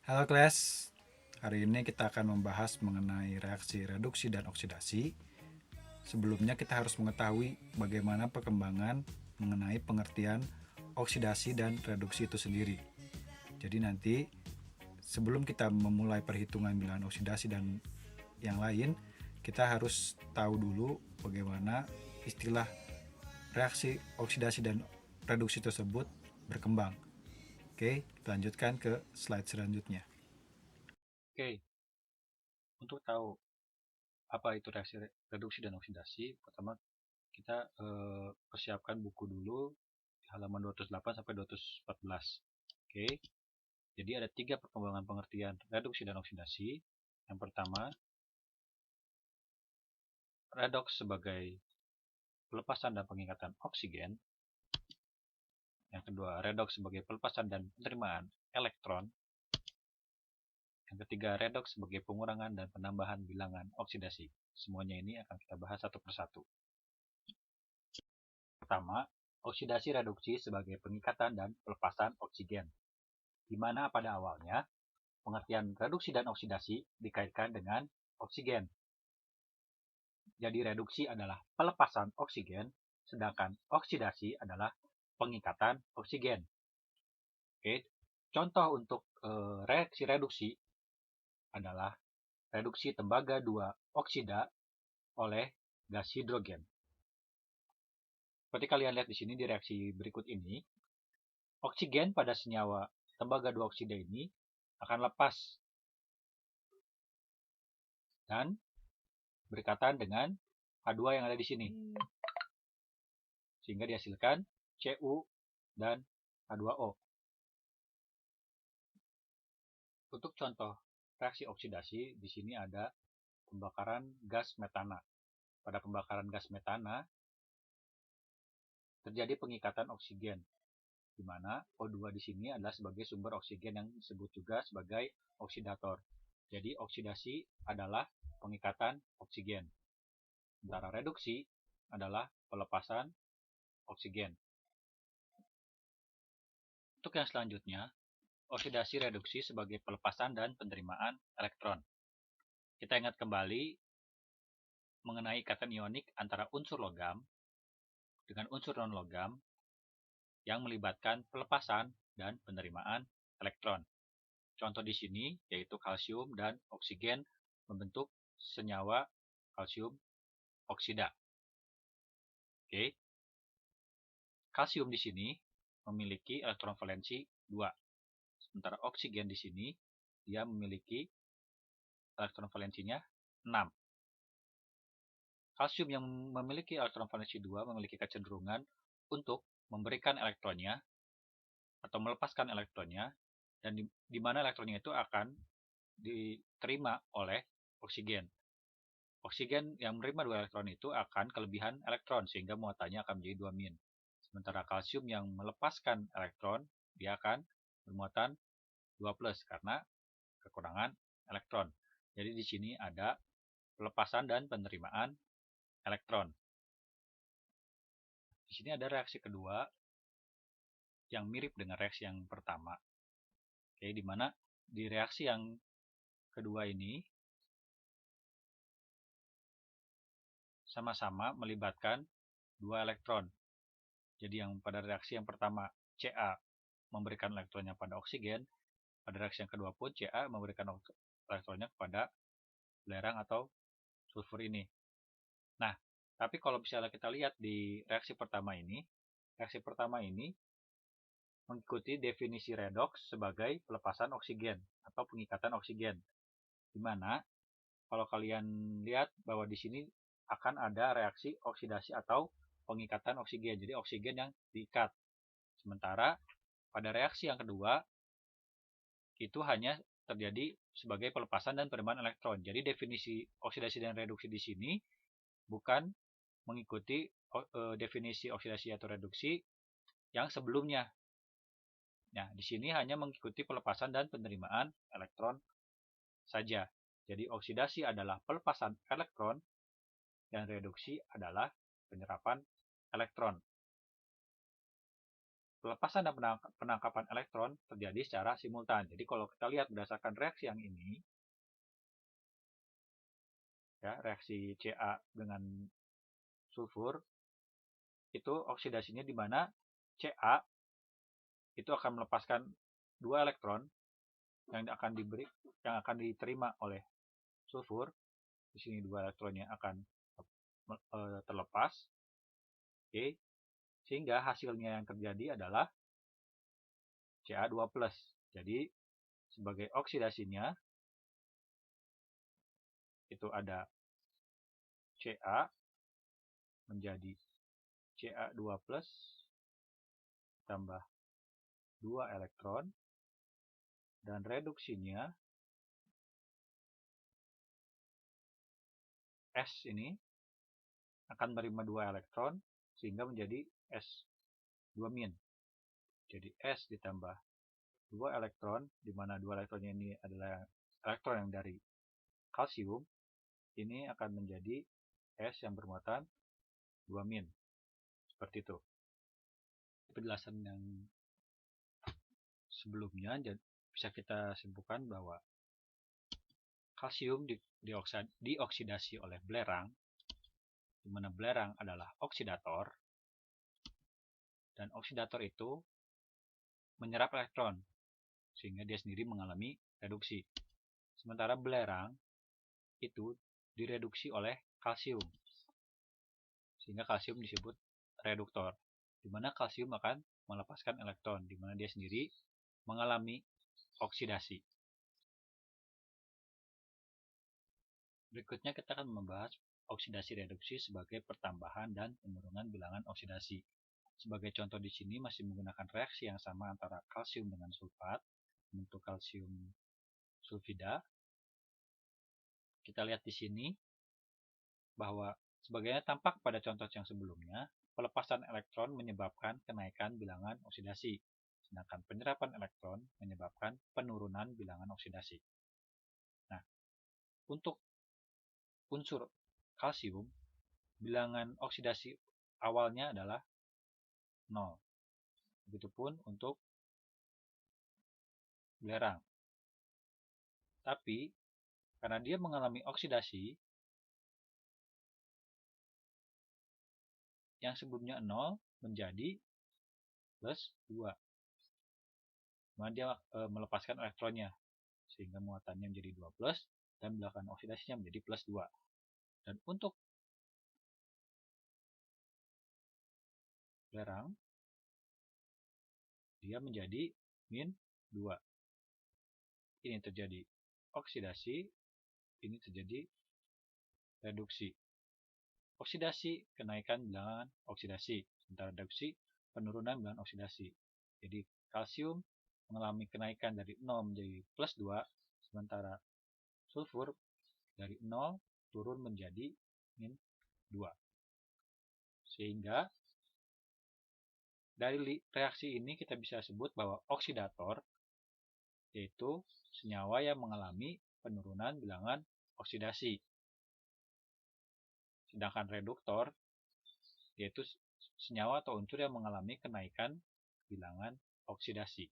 Halo kelas, hari ini kita akan membahas mengenai reaksi reduksi dan oksidasi. Sebelumnya kita harus mengetahui bagaimana perkembangan mengenai pengertian oksidasi dan reduksi itu sendiri. Jadi nanti sebelum kita memulai perhitungan bilangan oksidasi dan yang lain, kita harus tahu dulu bagaimana istilah reaksi oksidasi dan reduksi tersebut berkembang. Oke, kita lanjutkan ke slide selanjutnya. Oke, untuk tahu apa itu reaksi reduksi dan oksidasi, pertama kita persiapkan buku dulu halaman 208 sampai 214. Oke, jadi ada 3 perkembangan pengertian reduksi dan oksidasi. Yang pertama, redoks sebagai pelepasan dan pengikatan oksigen. Yang kedua, redoks sebagai pelepasan dan penerimaan elektron. Yang ketiga, redoks sebagai pengurangan dan penambahan bilangan oksidasi. Semuanya ini akan kita bahas satu persatu. Pertama, oksidasi reduksi sebagai pengikatan dan pelepasan oksigen, di mana pada awalnya pengertian reduksi dan oksidasi dikaitkan dengan oksigen. Jadi reduksi adalah pelepasan oksigen, sedangkan oksidasi adalah pengikatan oksigen. Oke, contoh untuk reaksi reduksi adalah reduksi tembaga 2 oksida oleh gas hidrogen. Seperti kalian lihat di sini di reaksi berikut ini, oksigen pada senyawa tembaga 2 oksida ini akan lepas dan berikatan dengan H2 yang ada di sini. Sehingga dihasilkan Cu dan H2O. Untuk contoh reaksi oksidasi, di sini ada pembakaran gas metana. Pada pembakaran gas metana, terjadi pengikatan oksigen, di mana O2 di sini adalah sebagai sumber oksigen yang disebut juga sebagai oksidator. Jadi oksidasi adalah pengikatan oksigen. Sementara reduksi adalah pelepasan oksigen. Untuk yang selanjutnya, oksidasi reduksi sebagai pelepasan dan penerimaan elektron. Kita ingat kembali mengenai ikatan ionik antara unsur logam dengan unsur non-logam yang melibatkan pelepasan dan penerimaan elektron. Contoh di sini yaitu kalsium dan oksigen membentuk senyawa kalsium oksida. Oke. Kalsium di sini memiliki elektron valensi 2. Sementara oksigen di sini dia memiliki elektron valensinya 6. Kalsium yang memiliki elektron valensi 2 memiliki kecenderungan untuk memberikan elektronnya atau melepaskan elektronnya, dan di mana elektronnya itu akan diterima oleh oksigen. Oksigen yang menerima 2 elektron itu akan kelebihan elektron sehingga muatannya akan menjadi 2 min. Sementara kalsium yang melepaskan elektron dia akan bermuatan 2 plus karena kekurangan elektron. Jadi di sini ada pelepasan dan penerimaan elektron. Di sini ada reaksi kedua yang mirip dengan reaksi yang pertama. Oke, di mana di reaksi yang kedua ini sama-sama melibatkan 2 elektron. Jadi yang pada reaksi yang pertama Ca memberikan elektronnya pada oksigen, pada reaksi yang kedua pun Ca memberikan elektronnya kepada belerang atau sulfur ini. Nah, tapi kalau misalnya kita lihat di reaksi pertama ini mengikuti definisi redoks sebagai pelepasan oksigen atau pengikatan oksigen. Di mana kalau kalian lihat bahwa di sini akan ada reaksi oksidasi atau pengikatan oksigen. Jadi oksigen yang diikat. Sementara pada reaksi yang kedua itu hanya terjadi sebagai pelepasan dan penerimaan elektron. Jadi definisi oksidasi dan reduksi di sini bukan mengikuti definisi oksidasi atau reduksi yang sebelumnya. Nah, di sini hanya mengikuti pelepasan dan penerimaan elektron saja. Jadi oksidasi adalah pelepasan elektron dan reduksi adalah penyerapan elektron. pelepasan dan penangkapan elektron terjadi secara simultan. Jadi kalau kita lihat berdasarkan reaksi yang ini, ya, reaksi Ca dengan sulfur, itu oksidasinya di mana Ca itu akan melepaskan 2 elektron yang akan diterima oleh sulfur. Di sini 2 elektronnya akan terlepas. Oke. Sehingga hasilnya yang terjadi adalah Ca2+. Jadi sebagai oksidasinya itu ada Ca menjadi Ca2+ tambah 2 elektron, dan reduksinya S ini akan menerima 2 elektron sehingga menjadi S2-. Jadi S ditambah 2 elektron, di mana 2 elektronnya ini adalah elektron yang dari kalsium, ini akan menjadi S yang bermuatan 2-. Seperti itu. Penjelasan yang sebelumnya bisa kita simpulkan bahwa kalsium dioksidasi oleh belerang, di mana belerang adalah oksidator, dan oksidator itu menyerap elektron sehingga dia sendiri mengalami reduksi. Sementara belerang itu direduksi oleh kalsium sehingga kalsium disebut reduktor, di mana kalsium akan melepaskan elektron, di mana dia sendiri mengalami oksidasi. Berikutnya kita akan membahas oksidasi reduksi sebagai pertambahan dan penurunan bilangan oksidasi. Sebagai contoh di sini masih menggunakan reaksi yang sama antara kalsium dengan sulfat, bentuk kalsium sulfida. Kita lihat di sini bahwa sebagaimana tampak pada contoh yang sebelumnya, pelepasan elektron menyebabkan kenaikan bilangan oksidasi, sedangkan penyerapan elektron menyebabkan penurunan bilangan oksidasi. Nah, untuk unsur kalsium, bilangan oksidasi awalnya adalah 0. Begitupun untuk belerang. Tapi, karena dia mengalami oksidasi, yang sebelumnya 0 menjadi plus 2. Dimana dia melepaskan elektronnya, sehingga muatannya menjadi 2 plus, dan bilangan oksidasinya menjadi plus 2. Dan untuk belerang, dia menjadi min 2. Ini terjadi oksidasi, ini terjadi reduksi. Oksidasi, kenaikan bilangan oksidasi, sementara reduksi, penurunan bilangan oksidasi. Jadi kalsium mengalami kenaikan dari 0 menjadi plus 2, sementara sulfur dari 0 turun menjadi min 2. Sehingga dari reaksi ini kita bisa sebut bahwa oksidator yaitu senyawa yang mengalami penurunan bilangan oksidasi. Sedangkan reduktor yaitu senyawa atau unsur yang mengalami kenaikan bilangan oksidasi.